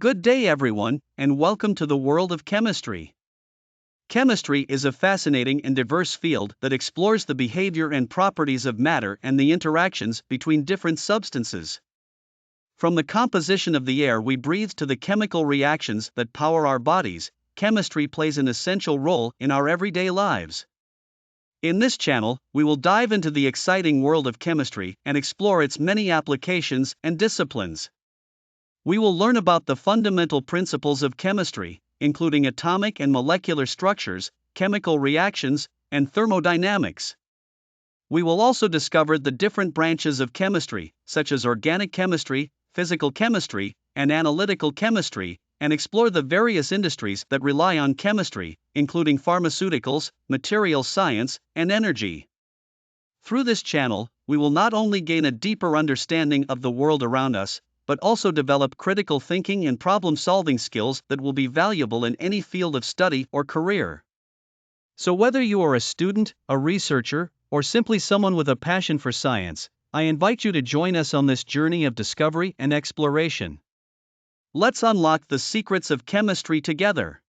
Good day, everyone, and welcome to the world of chemistry. Chemistry is a fascinating and diverse field that explores the behavior and properties of matter and the interactions between different substances. From the composition of the air we breathe to the chemical reactions that power our bodies, chemistry plays an essential role in our everyday lives. In this channel, we will dive into the exciting world of chemistry and explore its many applications and disciplines. We will learn about the fundamental principles of chemistry, including atomic and molecular structures, chemical reactions, and thermodynamics. We will also discover the different branches of chemistry, such as organic chemistry, physical chemistry, and analytical chemistry, and explore the various industries that rely on chemistry, including pharmaceuticals, materials science, and energy. Through this channel, we will not only gain a deeper understanding of the world around us, but also develop critical thinking and problem-solving skills that will be valuable in any field of study or career. So whether you are a student, a researcher, or simply someone with a passion for science, I invite you to join us on this journey of discovery and exploration. Let's unlock the secrets of chemistry together.